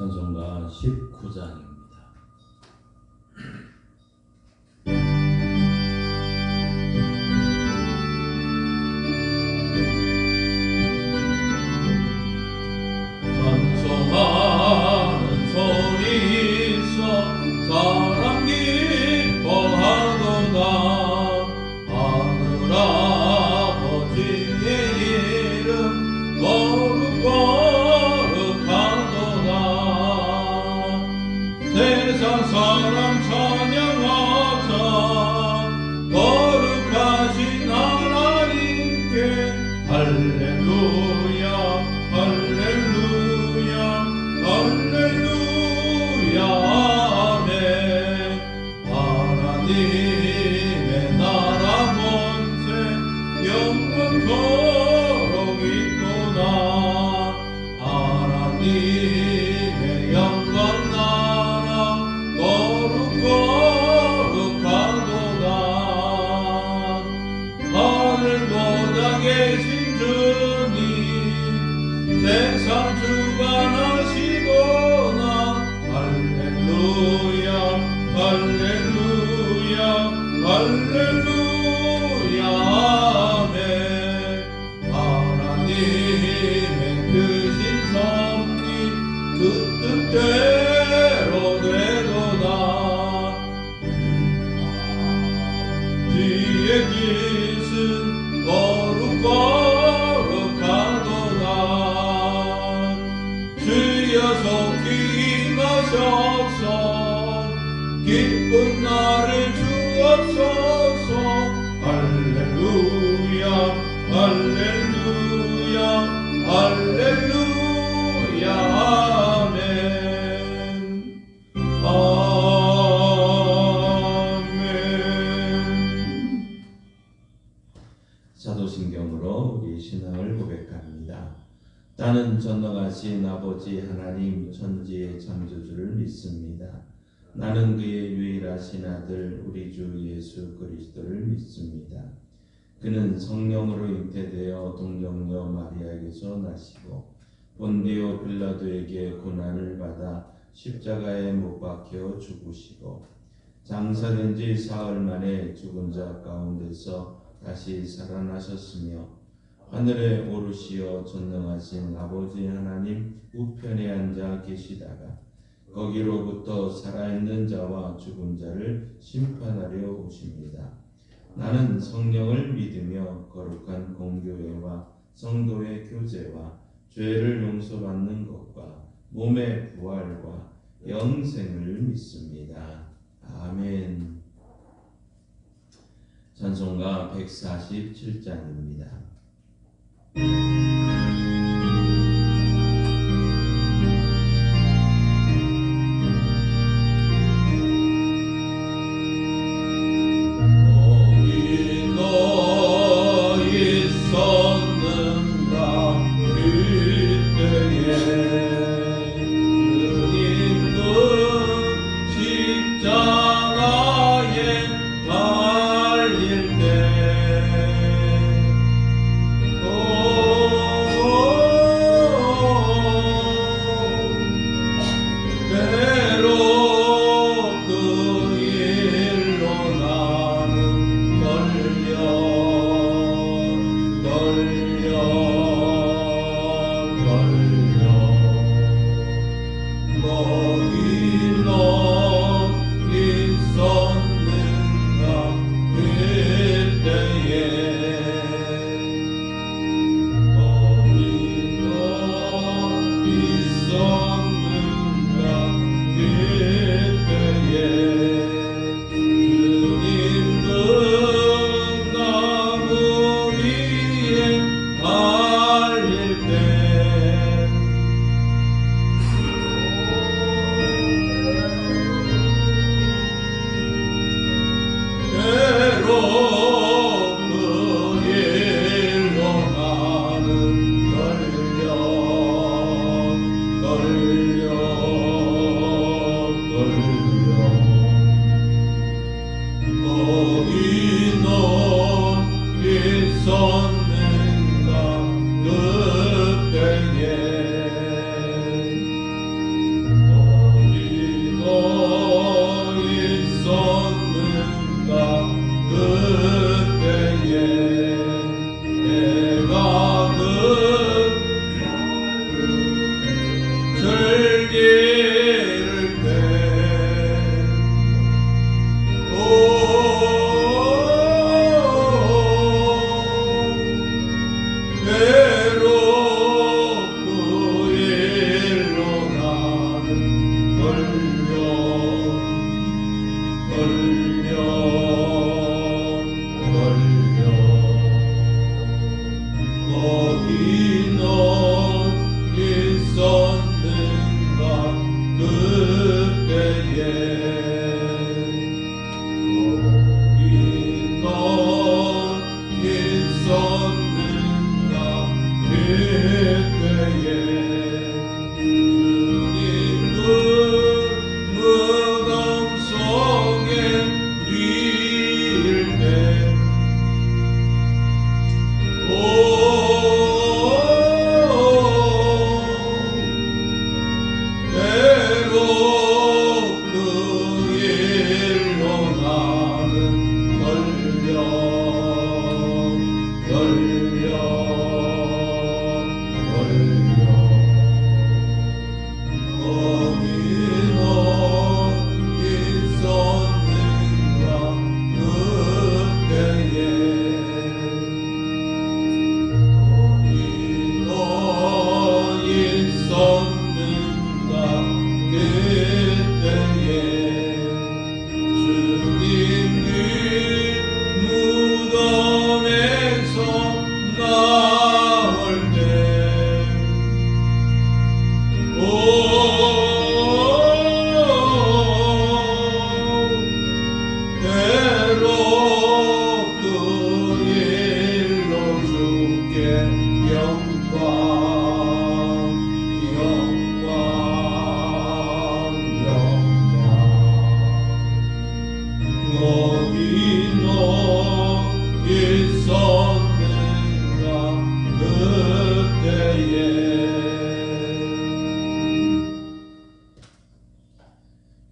찬송가 19장입니다. 찬송하는 소리 있어 사람 기뻐하도다. 하늘 아버지의 이름 거룩거룩하도다. 세상 사람 찬양하자. 거룩하신 하나님께 할렐루야 할렐루야 할렐루야 아멘. 하나님의 나라 권세 영원토록 있구나. 하나님의 영광 나라 거룩거룩하도다. 하늘보다 계신 주님 세상 주관하시도다. 할렐루야 할렐루야 할렐루야 아멘. 하나님의 크신 섭리 그 뜻대로 되도다. 주의 뜻은 거룩거룩하도다. 주여 속히 임하셔서 기쁜 날을 주옵소서. 할렐루야 할렐루야 할렐루야 아멘 아멘. 사도신경으로 우리 신앙을 고백합니다. 나는 전능하신 아버지 하나님 천지의 창조주를 믿습니다. 나는 그의 유일하신 아들 우리 주 예수 그리스도를 믿습니다. 그는 성령으로 잉태되어 동정녀 마리아에게서 나시고 본디오 빌라도에게 고난을 받아 십자가에 못 박혀 죽으시고 장사된 지 사흘 만에 죽은 자 가운데서 다시 살아나셨으며 하늘에 오르시어 전능하신 아버지 하나님 우편에 앉아 계시다가 거기로부터 살아있는 자와 죽은 자를 심판하려 오십니다. 나는 성령을 믿으며 거룩한 공교회와 성도의 교제와 죄를 용서받는 것과 몸의 부활과 영생을 믿습니다. 아멘. 찬송가 147장입니다.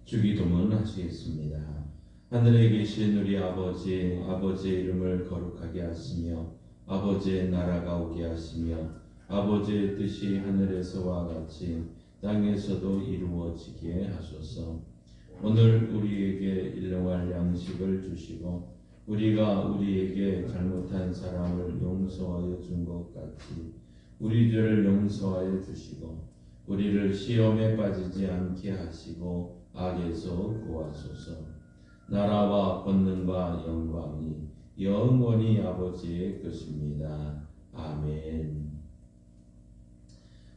주기도문 하시겠습니다. 하늘에 계신 우리 아버지, 아버지의 이름을 거룩하게 하시며 아버지의 나라가 오게 하시며 아버지의 뜻이 하늘에서와 같이 땅에서도 이루어지게 하소서. 오늘 우리에게 일용할 양식을 주시고 우리가 우리에게 잘못한 사람을 용서하여 준 것 같이 우리 죄를 용서하여 주시고 우리를 시험에 빠지지 않게 하시고 악에서 구하소서. 나라와 권능과 영광이 영원히 아버지의 것입니다. 아멘.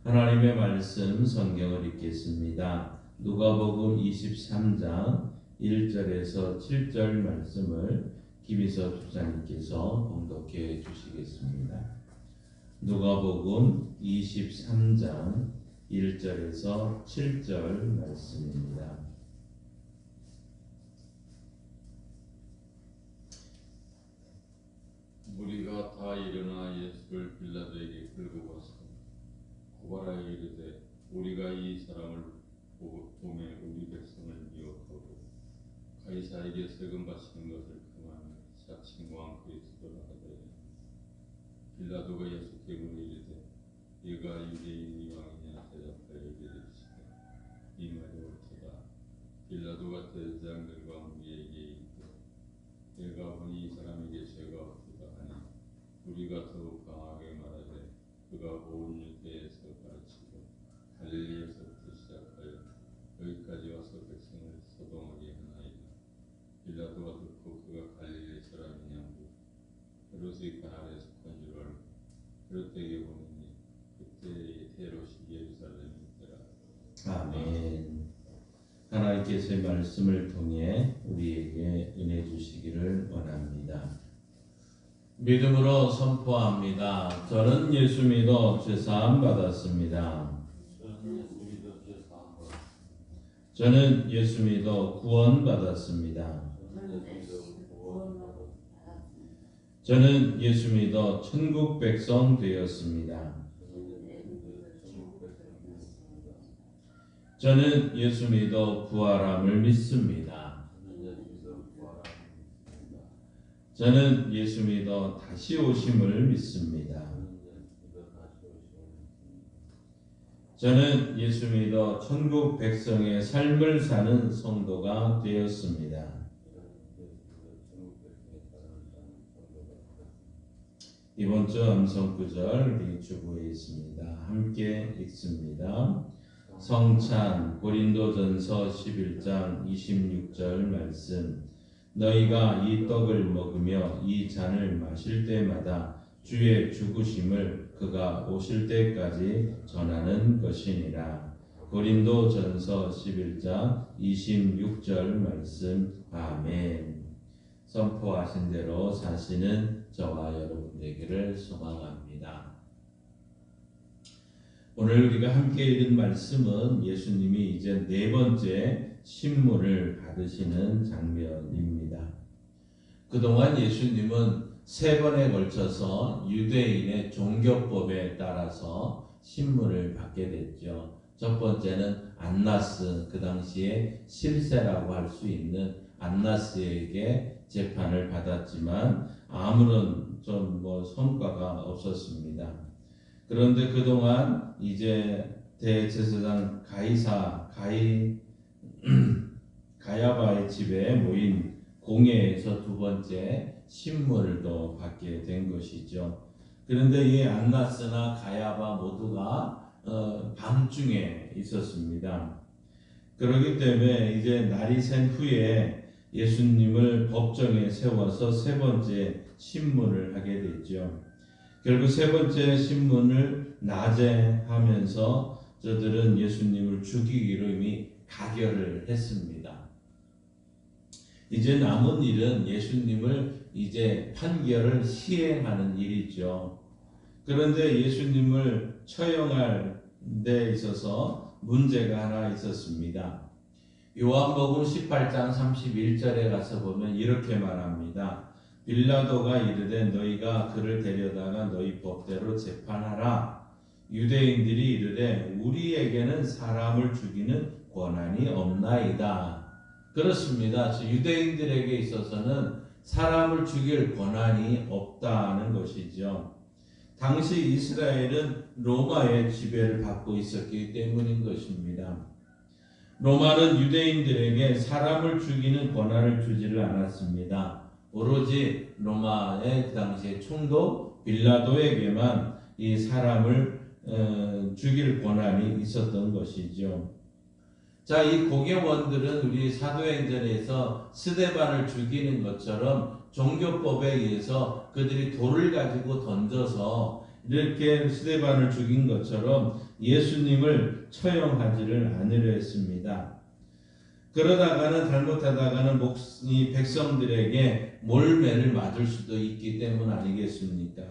하나님의 말씀 성경을 읽겠습니다. 누가복음 23장 1절에서 7절 말씀을 김희서 집사님께서 봉독해 주시겠습니다. 누가복음 23장 1절에서 7절 말씀입니다. 무리가 다 일어나 예수를 빌라도에게 끌고 가서 고발하여 이르되 우리가 이 사람을 보매 우리 백성을 미혹하고 가이사에게 세금 바치는 것을 금하며 사칭왕 그리스도라 하되 빌라도가 예수께 물어 이르되 네가 유대인의 왕이냐 대답하여 이르시되 이 말이 옳도다. 빌라도가 대장들과 무리에게 이르되 내가 보니 이 사람에게 죄가 없도다 하니 우리가 더욱 강하게 말하되 그가 온 유대에서 가르치고 갈릴리에서부터 시작하여 여기까지 와서 백성을 소동하게 하나이다. 빌라도가 듣고 그가 갈릴리 사람이냐 헤롯의 가나에 속한 줄 알고 헤롯에게 보내니 그때의 헤롯이 예루살렘에 있더라. 아멘. 하나님께서의 말씀을 통해 우리에게 은혜 주시기를 원합니다. 믿음으로 선포합니다. 저는 예수 믿어 죄사함 받았습니다. 저는 예수 믿어 구원 받았습니다. 저는 예수 믿어 천국 백성 되었습니다. 저는 예수 믿어 부활함을 믿습니다. 저는 예수 믿어 다시 오심을 믿습니다. 저는 예수 믿어 천국 백성의 삶을 사는 성도가 되었습니다. 이번 주 암송 구절 우리 주보에 있습니다. 함께 읽습니다. 성찬 고린도전서 11장 26절 말씀. 너희가 이 떡을 먹으며 이 잔을 마실 때마다 주의 죽으심을 그가 오실 때까지 전하는 것이니라. 고린도전서 11장 26절 말씀. 아멘. 선포하신 대로 사시는 저와 여러분 되기를 소망합니다. 오늘 우리가 함께 읽은 말씀은 예수님이 이제 네 번째 신문을 받으시는 장면입니다. 그동안 예수님은 세 번에 걸쳐서 유대인의 종교법에 따라서 신문을 받게 됐죠. 첫 번째는 안나스, 그 당시에 실세라고 할 수 있는 안나스에게 재판을 받았지만 아무런 성과가 없었습니다. 그런데 그동안 이제 대제사장 가야바의 집에 모인 공회에서 두 번째 신문을 또 받게 된 것이죠. 그런데 이 안나스나 가야바 모두가 밤중에 있었습니다. 그렇기 때문에 이제 날이 샌 후에 예수님을 법정에 세워서 세 번째 신문을 하게 됐죠. 결국 세 번째 신문을 낮에 하면서 저들은 예수님을 죽이기로 이미 가결을 했습니다. 이제 남은 일은 예수님을 이제 판결을 시행하는 일이죠. 그런데 예수님을 처형할 데 있어서 문제가 하나 있었습니다. 요한복음 18장 31절에 가서 보면 이렇게 말합니다. 빌라도가 이르되 너희가 그를 데려다가 너희 법대로 재판하라. 유대인들이 이르되 우리에게는 사람을 죽이는 권한이 없나이다. 그렇습니다. 유대인들에게 있어서는 사람을 죽일 권한이 없다는 것이죠. 당시 이스라엘은 로마의 지배를 받고 있었기 때문인 것입니다. 로마는 유대인들에게 사람을 죽이는 권한을 주지를 않았습니다. 오로지 로마의 그 당시의 총독 빌라도에게만 이 사람을 죽일 권한이 있었던 것이죠. 자, 이 공회원들은 우리 사도행전에서 스데반을 죽이는 것처럼 종교법에 의해서 그들이 돌을 가지고 던져서 이렇게 스데반을 죽인 것처럼 예수님을 처형하지를 않으려 했습니다. 그러다가는 잘못하다가는 이 백성들에게 몰매를 맞을 수도 있기 때문 아니겠습니까?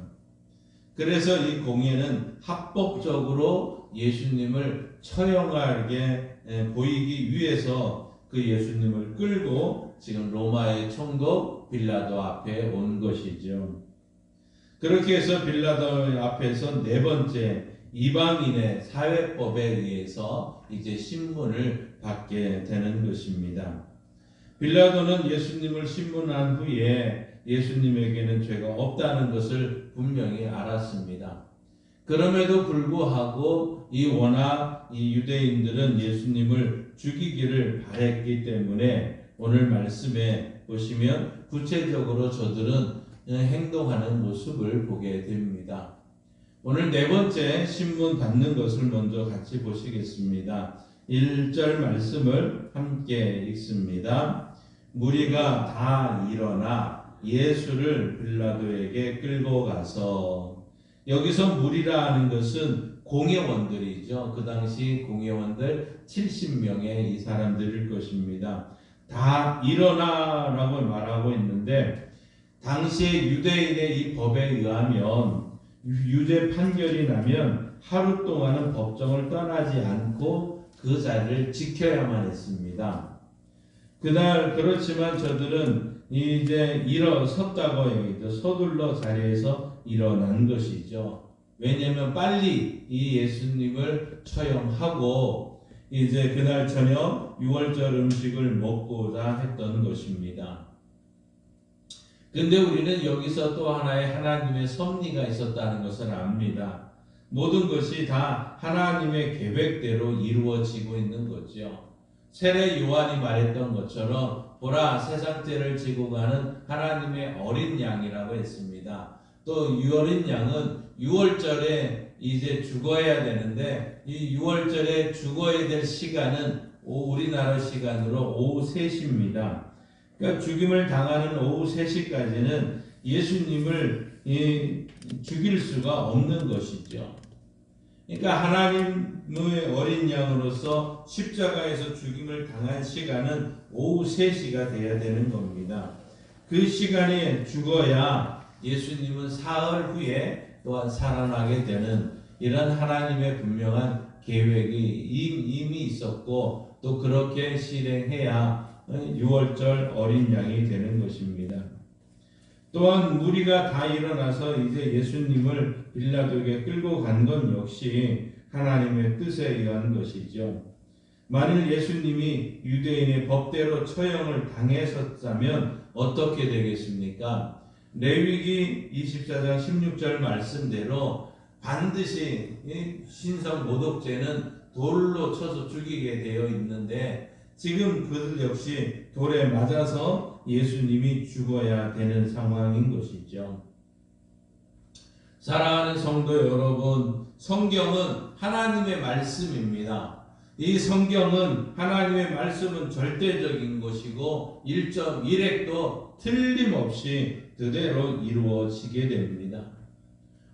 그래서 이 공회는 합법적으로 예수님을 처형하게 보이기 위해서 그 예수님을 끌고 지금 로마의 총독 빌라도 앞에 온 것이죠. 그렇게 해서 빌라도 앞에서 네 번째 이방인의 사회법에 의해서 이제 신문을 받게 되는 것입니다. 빌라도는 예수님을 신문한 후에 예수님에게는 죄가 없다는 것을 분명히 알았습니다. 그럼에도 불구하고 워낙 이 유대인들은 예수님을 죽이기를 바랬기 때문에 오늘 말씀에 보시면 구체적으로 저들은 행동하는 모습을 보게 됩니다. 오늘 네 번째 신문 받는 것을 먼저 같이 보시겠습니다. 1절 말씀을 함께 읽습니다. 무리가 다 일어나 예수를 빌라도에게 끌고 가서, 여기서 무리라 하는 것은 공회원들이죠. 그 당시 공회원들 70명의 이 사람들일 것입니다. 다 일어나라고 말하고 있는데, 당시의 유대인의 이 법에 의하면 유죄 판결이 나면 하루 동안은 법정을 떠나지 않고 그 자리를 지켜야만 했습니다. 그날 그렇지만 저들은 이제 일어섰다고 얘기죠. 서둘러 자리에서 일어난 것이죠. 왜냐하면 빨리 이 예수님을 처형하고 이제 그날 저녁 6월절 음식을 먹고자 했던 것입니다. 근데 우리는 여기서 또 하나의 하나님의 섭리가 있었다는 것을 압니다. 모든 것이 다 하나님의 계획대로 이루어지고 있는 거죠. 세례 요한이 말했던 것처럼 보라 세상 죄를 지고 가는 하나님의 어린 양이라고 했습니다. 또 이 어린 양은 6월절에 이제 죽어야 되는데 이 6월절에 죽어야 될 시간은 우리나라 시간으로 오후 3시입니다. 그러니까 죽임을 당하는 오후 3시까지는 예수님을 죽일 수가 없는 것이죠. 그러니까 하나님의 어린 양으로서 십자가에서 죽임을 당한 시간은 오후 3시가 돼야 되는 겁니다. 그 시간에 죽어야 예수님은 사흘 후에 또한 살아나게 되는 이런 하나님의 분명한 계획이 이미 있었고 또 그렇게 실행해야 유월절 어린 양이 되는 것입니다. 또한 무리가 다 일어나서 이제 예수님을 빌라도에게 끌고 간 건 역시 하나님의 뜻에 의한 것이죠. 만일 예수님이 유대인의 법대로 처형을 당했었다면 어떻게 되겠습니까? 레위기 24장 16절 말씀대로 반드시 신성 모독죄는 돌로 쳐서 죽이게 되어 있는데 지금 그들 역시 돌에 맞아서 예수님이 죽어야 되는 상황인 것이죠. 사랑하는 성도 여러분, 성경은 하나님의 말씀입니다. 이 성경은 하나님의 말씀은 절대적인 것이고 1.1획도 틀림없이 그대로 이루어지게 됩니다.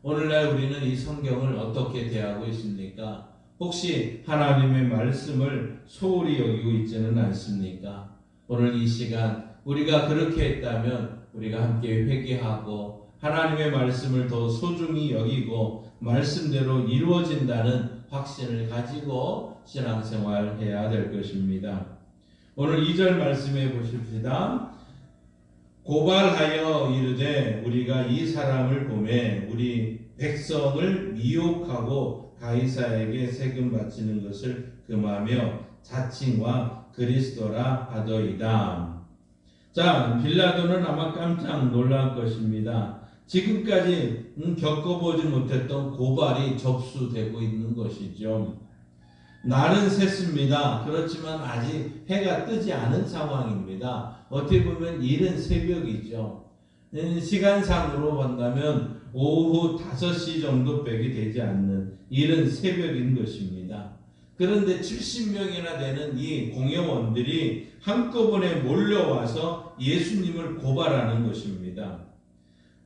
오늘날 우리는 이 성경을 어떻게 대하고 있습니까? 혹시 하나님의 말씀을 소홀히 여기고 있지는 않습니까? 오늘 이 시간 우리가 그렇게 했다면 우리가 함께 회개하고 하나님의 말씀을 더 소중히 여기고 말씀대로 이루어진다는 확신을 가지고 신앙생활 해야 될 것입니다. 오늘 2절 말씀해 보십시다. 고발하여 이르되 우리가 이 사람을 보매 우리 백성을 미혹하고 가이사에게 세금 바치는 것을 금하며 자칭과 그리스도라 하더이다. 자, 빌라도는 아마 깜짝 놀랄 것입니다. 지금까지 겪어보지 못했던 고발이 접수되고 있는 것이죠. 날은 샜습니다. 그렇지만 아직 해가 뜨지 않은 상황입니다. 어떻게 보면 이른 새벽이죠. 시간상으로 본다면 오후 5시 정도밖에 되지 않는 이른 새벽인 것입니다. 그런데 70명이나 되는 이 공회원들이 한꺼번에 몰려와서 예수님을 고발하는 것입니다.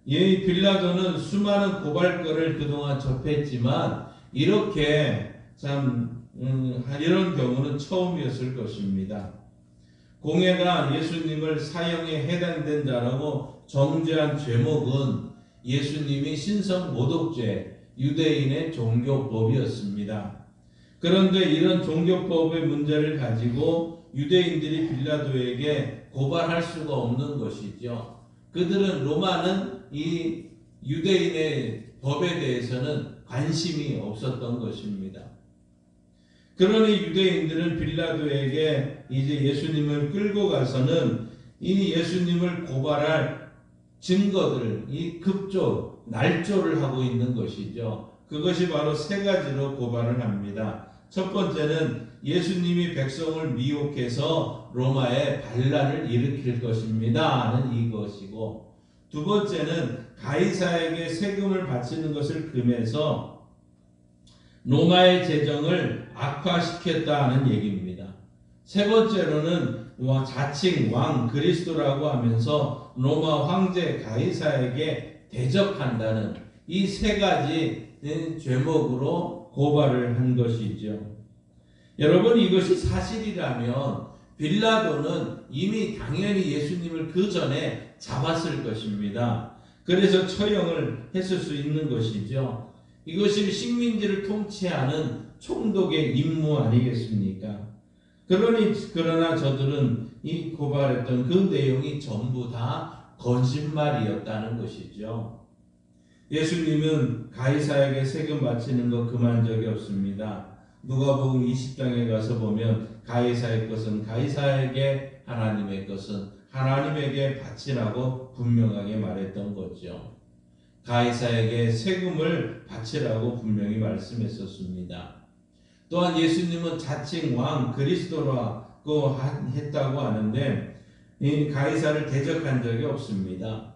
이 빌라도는 수많은 고발건을 그동안 접했지만 이렇게 이런 경우는 처음이었을 것입니다. 공회가 예수님을 사형에 해당된 자라고 정죄한 죄목은 예수님이 신성 모독죄, 유대인의 종교법이었습니다. 그런데 이런 종교법의 문제를 가지고 유대인들이 빌라도에게 고발할 수가 없는 것이죠. 그들은 로마는 이 유대인의 법에 대해서는 관심이 없었던 것입니다. 그러니 유대인들은 빌라도에게 이제 예수님을 끌고 가서는 이 예수님을 고발할 증거들, 이 급조, 날조를 하고 있는 것이죠. 그것이 바로 세 가지로 고발을 합니다. 첫 번째는 예수님이 백성을 미혹해서 로마에 반란을 일으킬 것입니다 하는 이것이고, 두 번째는 가이사에게 세금을 바치는 것을 금해서 로마의 재정을 악화시켰다는 얘기입니다. 세 번째로는 자칭 왕 그리스도라고 하면서 로마 황제 가이사에게 대적한다는 이 세 가지 죄목으로 고발을 한 것이죠. 여러분, 이것이 사실이라면 빌라도는 이미 당연히 예수님을 그 전에 잡았을 것입니다. 그래서 처형을 했을 수 있는 것이죠. 이것이 식민지를 통치하는 총독의 임무 아니겠습니까? 그러나 저들은 이 고발했던 그 내용이 전부 다 거짓말이었다는 것이죠. 예수님은 가이사에게 세금 바치는 거 금한 적이 없습니다. 누가복음 20장에 가서 보면 가이사의 것은 가이사에게, 하나님의 것은 하나님에게 바치라고 분명하게 말했던 거죠. 가이사에게 세금을 바치라고 분명히 말씀했었습니다. 또한 예수님은 자칭 왕 그리스도라고 했다고 하는데 이 가이사를 대적한 적이 없습니다.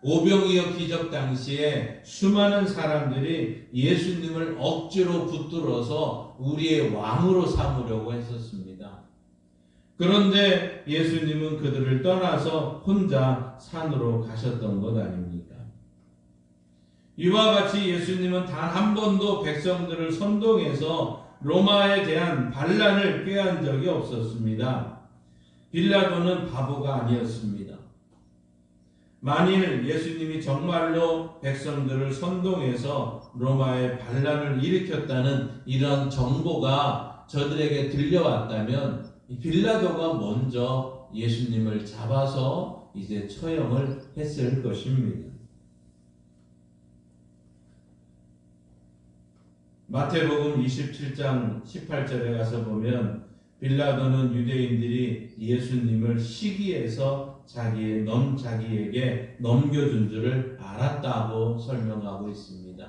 오병이어 기적 당시에 수많은 사람들이 예수님을 억지로 붙들어서 우리의 왕으로 삼으려고 했었습니다. 그런데 예수님은 그들을 떠나서 혼자 산으로 가셨던 것 아닙니까? 이와 같이 예수님은 단 한 번도 백성들을 선동해서 로마에 대한 반란을 꾀한 적이 없었습니다. 빌라도는 바보가 아니었습니다. 만일 예수님이 정말로 백성들을 선동해서 로마의 반란을 일으켰다는 이런 정보가 저들에게 들려왔다면 빌라도가 먼저 예수님을 잡아서 이제 처형을 했을 것입니다. 마태복음 27장 18절에 가서 보면 빌라도는 유대인들이 예수님을 시기해서 자기에게 넘겨준 줄을 알았다고 설명하고 있습니다.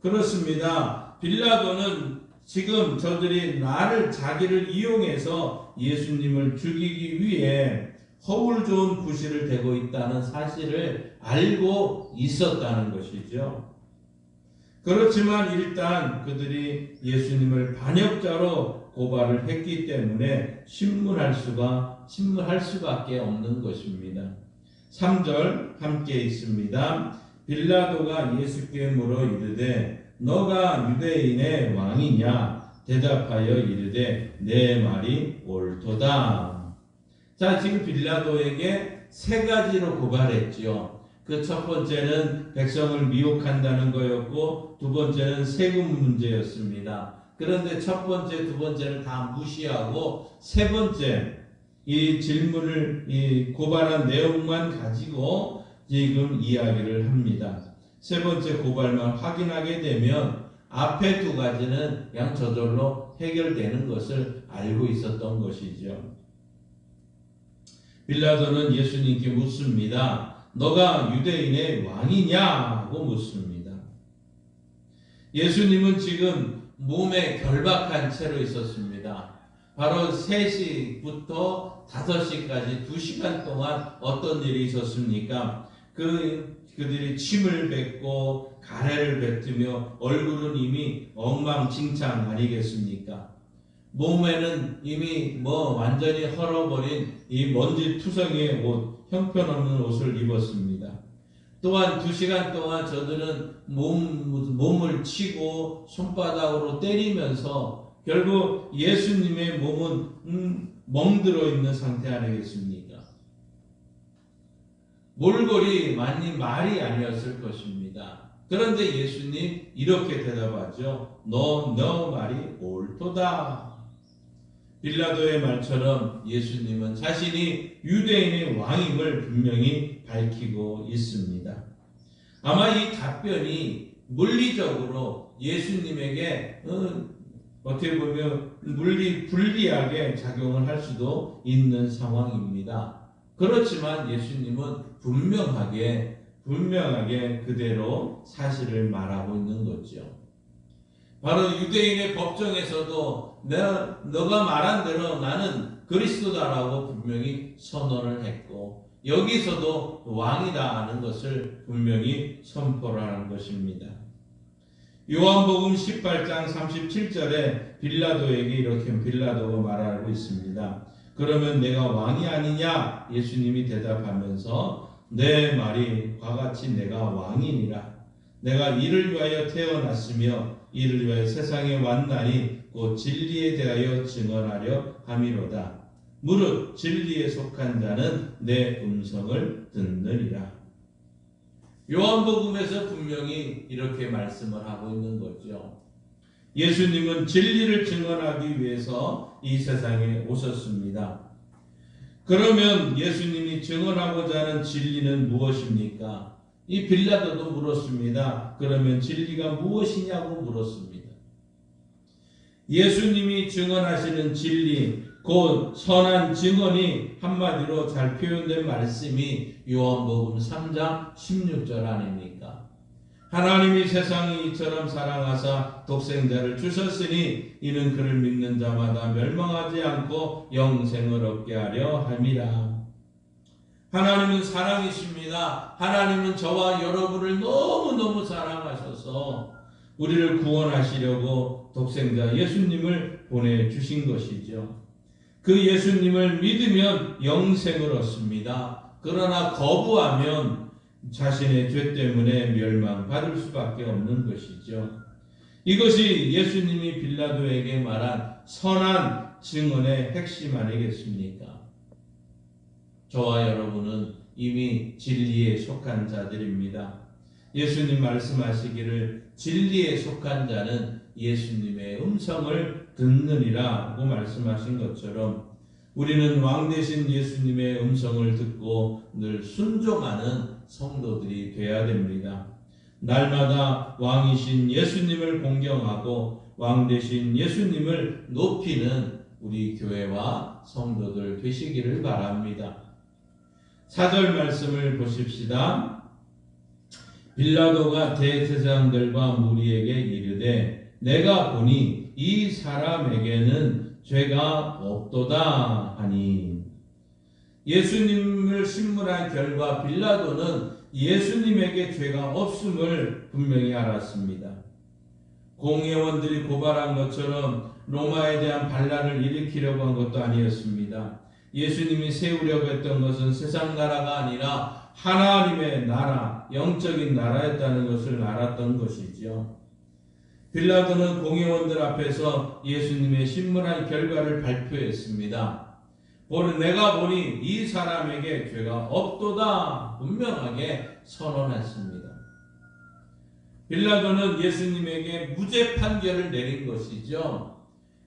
그렇습니다. 빌라도는 지금 저들이 자기를 이용해서 예수님을 죽이기 위해 허울 좋은 구실을 대고 있다는 사실을 알고 있었다는 것이죠. 그렇지만 일단 그들이 예수님을 반역자로 고발을 했기 때문에 신문할 수밖에 없는 것입니다. 3절 함께 있습니다. 빌라도가 예수께 물어 이르되 너가 유대인의 왕이냐? 대답하여 이르되 내 말이 옳도다. 자, 지금 빌라도에게 세 가지로 고발했지요. 그 첫 번째는 백성을 미혹한다는 거였고, 두 번째는 세금 문제였습니다. 그런데 첫 번째, 두 번째를 다 무시하고 세 번째 이 질문을 고발한 내용만 가지고 지금 이야기를 합니다. 세 번째 고발만 확인하게 되면 앞에 두 가지는 그냥 저절로 해결되는 것을 알고 있었던 것이죠. 빌라도는 예수님께 묻습니다. 너가 유대인의 왕이냐고 묻습니다. 예수님은 지금 몸에 결박한 채로 있었습니다. 바로 3시부터 5시까지 2시간 동안 어떤 일이 있었습니까? 그들이 침을 뱉고 가래를 뱉으며 얼굴은 이미 엉망진창 아니겠습니까? 몸에는 이미 완전히 헐어버린 이 먼지 투성이의 옷, 형편없는 옷을 입었습니다. 또한 2시간 동안 저들은 몸을 치고 손바닥으로 때리면서 결국 예수님의 몸은 멍들어 있는 상태 아니겠습니까? 몰골이 말이 아니었을 것입니다. 그런데 예수님 이렇게 대답하죠. 너 말이 옳도다. 빌라도의 말처럼 예수님은 자신이 유대인의 왕임을 분명히 밝히고 있습니다. 아마 이 답변이 물리적으로 예수님에게 어떻게 보면 불리하게 작용을 할 수도 있는 상황입니다. 그렇지만 예수님은 분명하게 그대로 사실을 말하고 있는 거죠. 바로 유대인의 법정에서도 너가 말한 대로 나는 그리스도다라고 분명히 선언을 했고, 여기서도 왕이다 하는 것을 분명히 선포를 하는 것입니다. 요한복음 18장 37절에 빌라도에게 이렇게 빌라도가 말하고 있습니다. 그러면 내가 왕이 아니냐? 예수님이 대답하면서 내 말이 과같이 내가 왕이니라. 내가 이를 위하여 태어났으며 이를 위하여 세상에 왔나니 곧 진리에 대하여 증언하려 함이로다. 무릇 진리에 속한 자는 내 음성을 듣느니라. 요한복음에서 분명히 이렇게 말씀을 하고 있는 거죠. 예수님은 진리를 증언하기 위해서 이 세상에 오셨습니다. 그러면 예수님이 증언하고자 하는 진리는 무엇입니까? 이 빌라도도 물었습니다. 그러면 진리가 무엇이냐고 물었습니다. 예수님이 증언하시는 진리, 곧 선한 증언이 한마디로 잘 표현된 말씀이 요한복음 3장 16절 아닙니까? 하나님이 세상을 이처럼 사랑하사 독생자를 주셨으니 이는 그를 믿는 자마다 멸망하지 않고 영생을 얻게 하려 함이라. 하나님은 사랑이십니다. 하나님은 저와 여러분을 너무너무 사랑하셔서 우리를 구원하시려고 독생자 예수님을 보내주신 것이죠. 그 예수님을 믿으면 영생을 얻습니다. 그러나 거부하면 자신의 죄 때문에 멸망받을 수밖에 없는 것이죠. 이것이 예수님이 빌라도에게 말한 선한 증언의 핵심 아니겠습니까? 저와 여러분은 이미 진리에 속한 자들입니다. 예수님 말씀하시기를 진리에 속한 자는 예수님의 음성을 듣느니라고 말씀하신 것처럼 우리는 왕 되신 예수님의 음성을 듣고 늘 순종하는 성도들이 되어야 됩니다. 날마다 왕이신 예수님을 공경하고 왕 되신 예수님을 높이는 우리 교회와 성도들 되시기를 바랍니다. 4절 말씀을 보십시다. 빌라도가 대제사장들과 무리에게 이르되 내가 보니 이 사람에게는 죄가 없도다 하니, 예수님을 신문한 결과 빌라도는 예수님에게 죄가 없음을 분명히 알았습니다. 공회원들이 고발한 것처럼 로마에 대한 반란을 일으키려고 한 것도 아니었습니다. 예수님이 세우려고 했던 것은 세상 나라가 아니라 하나님의 나라, 영적인 나라였다는 것을 알았던 것이죠. 빌라도는 공회원들 앞에서 예수님의 신문한 결과를 발표했습니다. 내가 보니 이 사람에게 죄가 없도다 분명하게 선언했습니다. 빌라도는 예수님에게 무죄 판결을 내린 것이죠.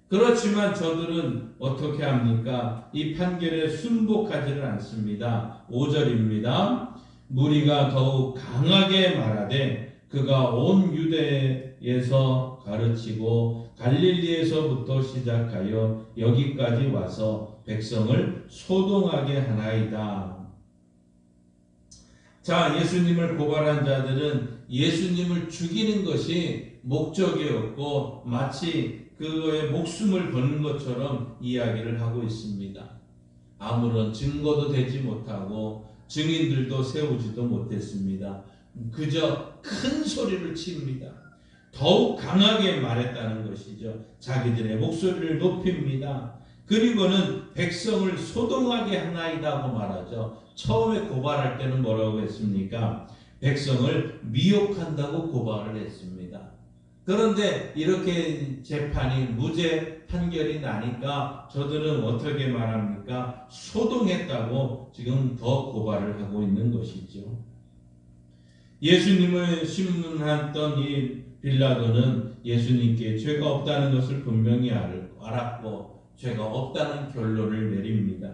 그렇지만 저들은 어떻게 합니까? 이 판결에 순복하지는 않습니다. 5절입니다. 무리가 더욱 강하게 말하되 그가 온 유대에서 가르치고 갈릴리에서부터 시작하여 여기까지 와서 백성을 소동하게 하나이다. 자, 예수님을 고발한 자들은 예수님을 죽이는 것이 목적이었고 마치 그의 목숨을 거는 것처럼 이야기를 하고 있습니다. 아무런 증거도 되지 못하고 증인들도 세우지도 못했습니다. 그저 큰 소리를 칩니다. 더욱 강하게 말했다는 것이죠. 자기들의 목소리를 높입니다. 그리고는 백성을 소동하게 하나이다고 말하죠. 처음에 고발할 때는 뭐라고 했습니까? 백성을 미혹한다고 고발을 했습니다. 그런데 이렇게 재판이 무죄 판결이 나니까 저들은 어떻게 말합니까? 소동했다고 지금 더 고발을 하고 있는 것이죠. 예수님을 신문했던 이 빌라도는 예수님께 죄가 없다는 것을 분명히 알았고 죄가 없다는 결론을 내립니다.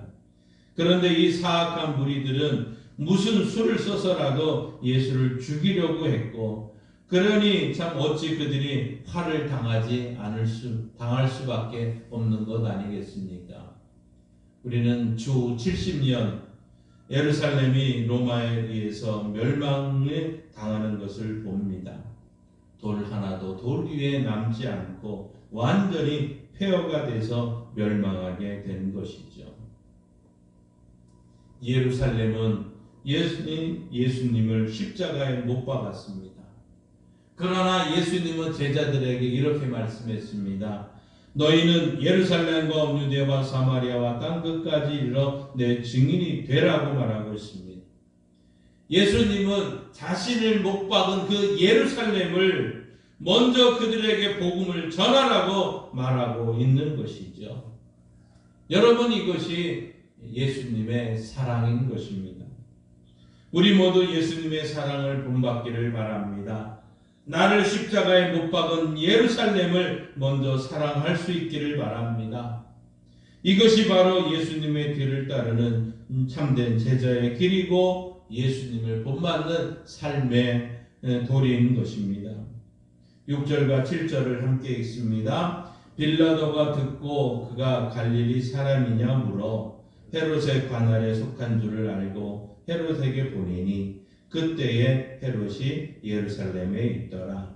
그런데 이 사악한 무리들은 무슨 수를 써서라도 예수를 죽이려고 했고, 그러니 참 어찌 그들이 화를 당할 수밖에 없는 것 아니겠습니까? 우리는 주 70년 예루살렘이 로마에 의해서 멸망을 당하는 것을 봅니다. 돌 하나도 돌 위에 남지 않고 완전히 폐허가 돼서 멸망하게 된 것이죠. 예루살렘은 예수님을 십자가에 못 박았습니다. 그러나 예수님은 제자들에게 이렇게 말씀했습니다. 너희는 예루살렘과 온 유대와 사마리아와 땅 끝까지 이르러 내 증인이 되라고 말하고 있습니다. 예수님은 자신을 못 박은 그 예루살렘을 먼저 그들에게 복음을 전하라고 말하고 있는 것이죠. 여러분, 이것이 예수님의 사랑인 것입니다. 우리 모두 예수님의 사랑을 본받기를 바랍니다. 나를 십자가에 못 박은 예루살렘을 먼저 사랑할 수 있기를 바랍니다. 이것이 바로 예수님의 뒤를 따르는 참된 제자의 길이고 예수님을 본받는 삶의 도리인 것입니다. 6절과 7절을 함께 읽습니다. 빌라도가 듣고 그가 갈릴리 사람이냐 물어 헤롯의 관할에 속한 줄을 알고 헤롯에게 보내니 그때에 헤롯이 예루살렘에 있더라.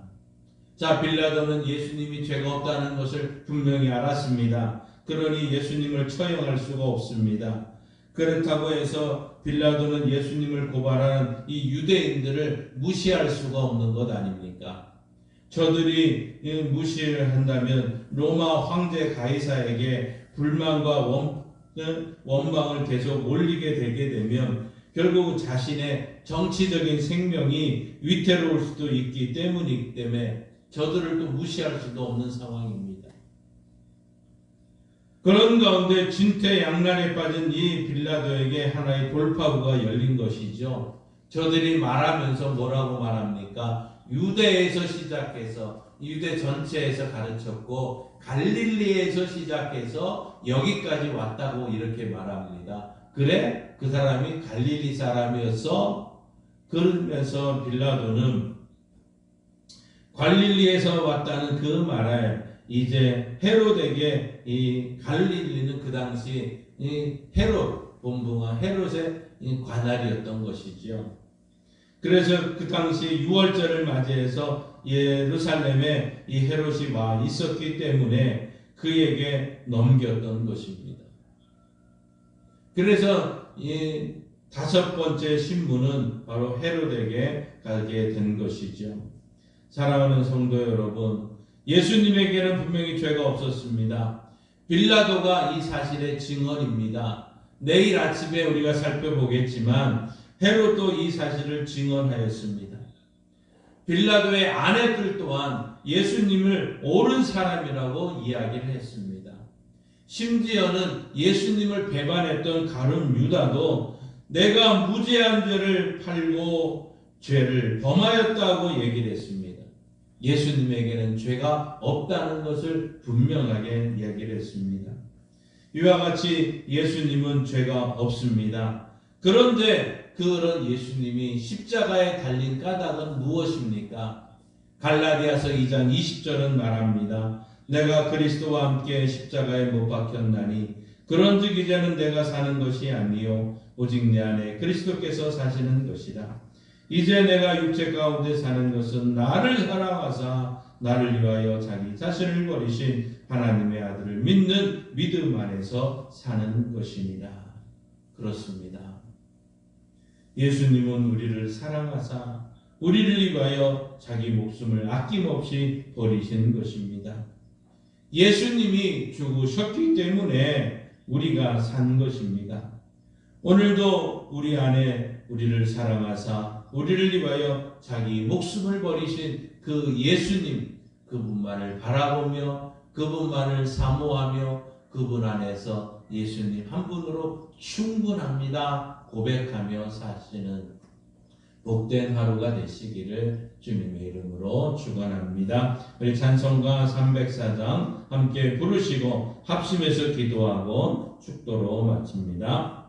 자, 빌라도는 예수님이 죄가 없다는 것을 분명히 알았습니다. 그러니 예수님을 처형할 수가 없습니다. 그렇다고 해서 빌라도는 예수님을 고발하는 이 유대인들을 무시할 수가 없는 것 아닙니까? 저들이 무시를 한다면 로마 황제 가이사에게 불만과 원망을 계속 올리게 되게 되면 결국 자신의 정치적인 생명이 위태로울 수도 있기 때문에 저들을 또 무시할 수도 없는 상황입니다. 그런 가운데 진퇴양난에 빠진 이 빌라도에게 하나의 돌파구가 열린 것이죠. 저들이 말하면서 뭐라고 말합니까? 유대에서 시작해서 유대 전체에서 가르쳤고 갈릴리에서 시작해서 여기까지 왔다고 이렇게 말합니다. 그래? 그 사람이 갈릴리 사람이었어? 그러면서 빌라도는 갈릴리에서 왔다는 그 말에 이제 헤롯에게 이 갈릴리는 그 당시 이 헤롯 본부가 헤롯의 관할이었던 것이죠. 그래서 그 당시 6월절을 맞이해서 예루살렘에 이 헤롯이 와 있었기 때문에 그에게 넘겼던 것입니다. 그래서 이 5번째 신문은 바로 헤롯에게 가게 된 것이죠. 사랑하는 성도 여러분, 예수님에게는 분명히 죄가 없었습니다. 빌라도가 이 사실의 증언입니다. 내일 아침에 우리가 살펴보겠지만 헤롯도 이 사실을 증언하였습니다. 빌라도의 아내들 또한 예수님을 옳은 사람이라고 이야기를 했습니다. 심지어는 예수님을 배반했던 가룟 유다도 내가 무죄한 죄를 팔고 죄를 범하였다고 얘기를 했습니다. 예수님에게는 죄가 없다는 것을 분명하게 이야기를 했습니다. 이와 같이 예수님은 죄가 없습니다. 그런데 그런 예수님이 십자가에 달린 까닭은 무엇입니까? 갈라디아서 2장 20절은 말합니다. 내가 그리스도와 함께 십자가에 못 박혔나니 그런즉 이제는 내가 사는 것이 아니요 오직 내 안에 그리스도께서 사시는 것이라. 이제 내가 육체 가운데 사는 것은 나를 사랑하사 나를 위하여 자기 자신을 버리신 하나님의 아들을 믿는 믿음 안에서 사는 것이니라. 그렇습니다. 예수님은 우리를 사랑하사 우리를 위하여 자기 목숨을 아낌없이 버리신 것입니다. 예수님이 죽으셨기 때문에 우리가 산 것입니다. 오늘도 우리 안에 우리를 사랑하사 우리를 위하여 자기 목숨을 버리신 그 예수님, 그분만을 바라보며 그분만을 사모하며 그분 안에서 예수님 한 분으로 충분합니다 고백하며 사시는 복된 하루가 되시기를 주님의 이름으로 축원합니다. 우리 찬송가 304장 함께 부르시고 합심해서 기도하고 축도로 마칩니다.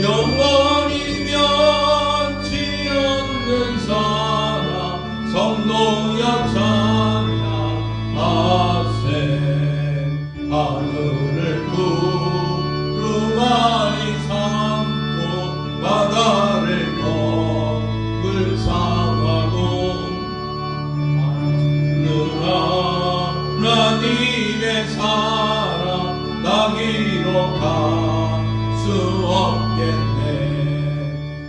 영원히 면치 않는 수 없겠네.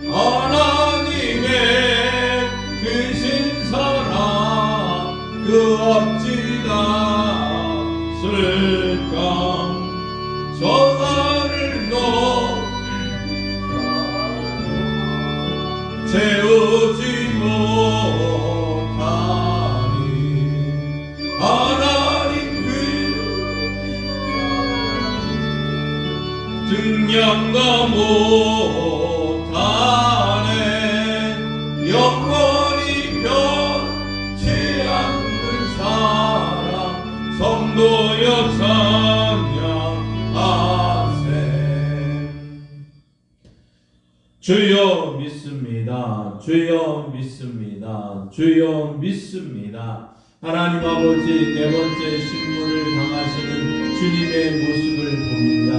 하나님의 크신 사랑 그 어찌다 쓸까. 저 하늘도 채우지 못하니 하나님 그 증량도 못하네. 영원히 변치 않는 사랑 성도여 찬양하세. 주여 믿습니다. 주여 믿습니다. 주여 믿습니다. 하나님 아버지 네 번째 신문을 당하시는 주님의 모습을 봅니다.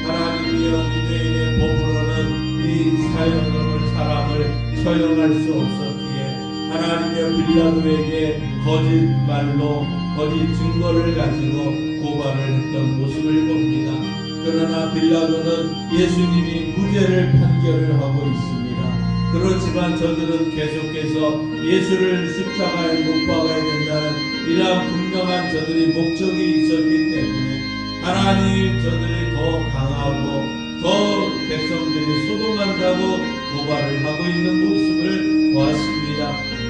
하나님이여 유대인의 법으로는 이 사람을 처형할 수 없었기에 하나님의 빌라도에게 거짓말로 거짓 증거를 가지고 고발을 했던 모습을 봅니다. 그러나 빌라도는 예수님이 무죄를 판결을 하고 있습니다. 그렇지만 저들은 계속해서 예수를 십자가에 못 박아야 된다는 이러한 분명한 저들이 목적이 있었기 때문에 하나님 저들이 더 강하고 더 백성들이 소동한다고 고발을 하고 있는 모습을 보았습니다.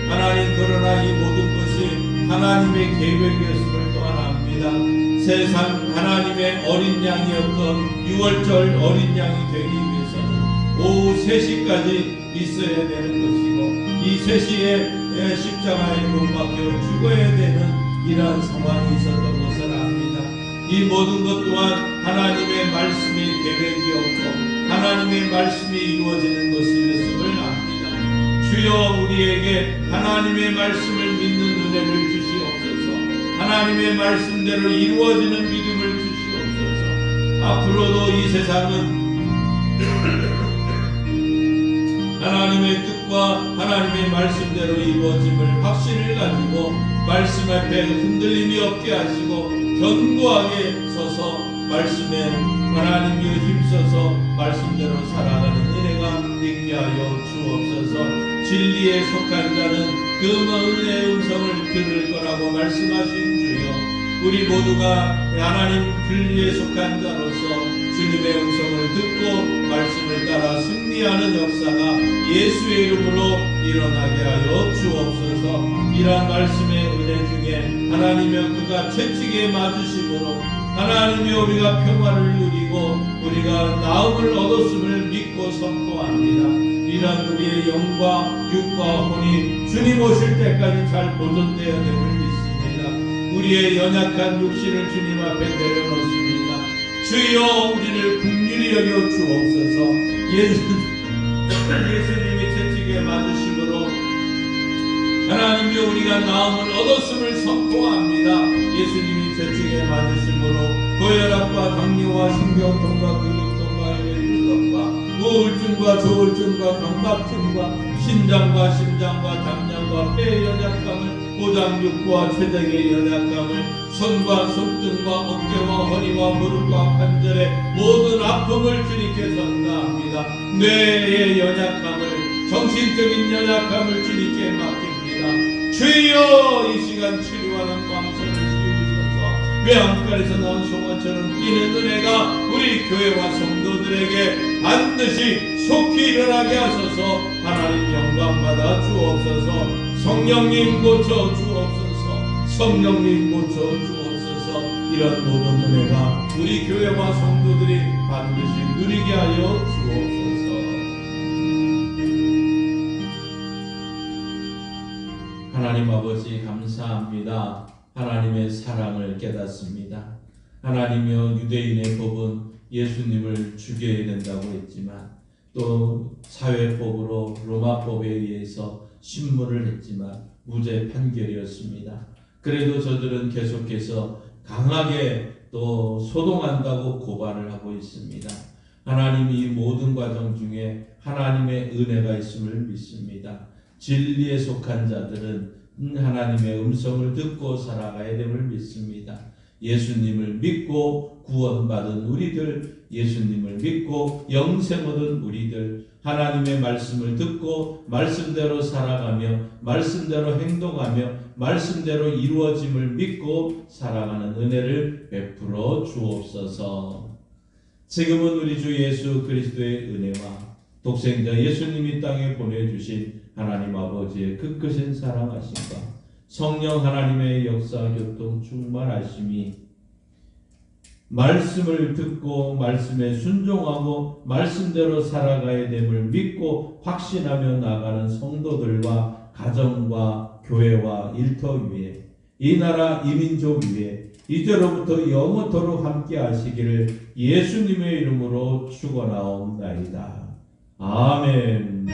하나님 그러나 이 모든 것이 하나님의 계획이었음을 또한 압니다. 세상 하나님의 어린 양이었던 6월절 어린 양이 되기 위해서는 오후 3시까지 있어야 되는 것이고 이 3시에 십자가에 못 박혀 죽어야 되는 이러한 상황이 있었던 것을 압니다. 이 모든 것 또한 하나님의 말씀이 계획이었고 하나님의 말씀이 이루어지는 것이었음을 압니다. 주여 우리에게 하나님의 말씀을 믿는 은혜를 주시옵소서. 하나님의 말씀대로 이루어지는 믿음을 주시옵소서. 앞으로도 이 세상은 하나님의 뜻과 하나님의 말씀대로 이루어짐을 확신을 가지고 말씀 앞에 흔들림이 없게 하시고 견고하게 서서 말씀에 하나님이 힘써서 말씀대로 살아가는 은혜가 있게 하여 주옵소서. 진리에 속한 자는 그 은혜의 음성을 들을 거라고 말씀하신 주여 우리 모두가 하나님 진리에 속한 자로서 주님의 음성을 듣고 말씀을 따라 승리하는 역사가 예수의 이름으로 일어나게 하여 주옵소서. 이러한 말씀의 은혜 중에 하나님의 그가 채찍에 맞으심으로 하나님의 우리가 평화를 누리고 우리가 나음을 얻었음을 믿고 선포합니다. 이러한 우리의 영과 육과 혼이 주님 오실 때까지 잘 보존되어야 됨을 믿습니다. 우리의 연약한 육신을 주님 앞에 내려놓습니다. 주여 우리를 긍휼히 여겨 주옵소서. 예수님이 채찍에 맞으심으로 하나님이 우리가 나음을 얻었음을 선포합니다. 예수님이 채찍에 맞으심으로 고혈압과 당뇨와 신경통과 근육통과 혈류통과 우울증과 조울증과 경박증과 심장과 담장과 폐의 연약감을 오장육부와 췌장의 연약감을 손과 손등과 어깨와 허리와 무릎과 관절의 모든 아픔을 주님께 전가합니다. 뇌의 연약함을 정신적인 연약함을 주님께 맡깁니다. 주여 이 시간 치료하는 광선을 씌우셔서 외양간에서 나온 송아처럼 뛰는 은혜가 우리 교회와 성도들에게 반드시 속히 일어나게 하소서. 하나님 영광받아 주옵소서. 성령님 고쳐 주옵소서. 성령님 고쳐 주옵소서. 이런 모든 은혜가 우리 교회와 성도들이 반드시 누리게 하여 주옵소서. 하나님 아버지 감사합니다. 하나님의 사랑을 깨닫습니다. 하나님이여 유대인의 법은 예수님을 죽여야 된다고 했지만 또 사회법으로 로마법에 의해서 신문을 했지만 무죄 판결이었습니다. 그래도 저들은 계속해서 강하게 또 소동한다고 고발을 하고 있습니다. 하나님이 이 모든 과정 중에 하나님의 은혜가 있음을 믿습니다. 진리에 속한 자들은 하나님의 음성을 듣고 살아가야 됨을 믿습니다. 예수님을 믿고 구원받은 우리들, 예수님을 믿고 영생 얻은 우리들, 하나님의 말씀을 듣고 말씀대로 살아가며 말씀대로 행동하며 말씀대로 이루어짐을 믿고 살아가는 은혜를 베풀어 주옵소서. 지금은 우리 주 예수 그리스도의 은혜와 독생자 예수님이 땅에 보내주신 하나님 아버지의 그 크신 사랑하심과 성령 하나님의 역사 교통 충만하심이 말씀을 듣고 말씀에 순종하고 말씀대로 살아가야 됨을 믿고 확신하며 나가는 성도들과 가정과 교회와 일터 위에 이 나라 이민족 위에 이제로부터 영원토록 함께 하시기를 예수님의 이름으로 축원하옵나이다. 아멘.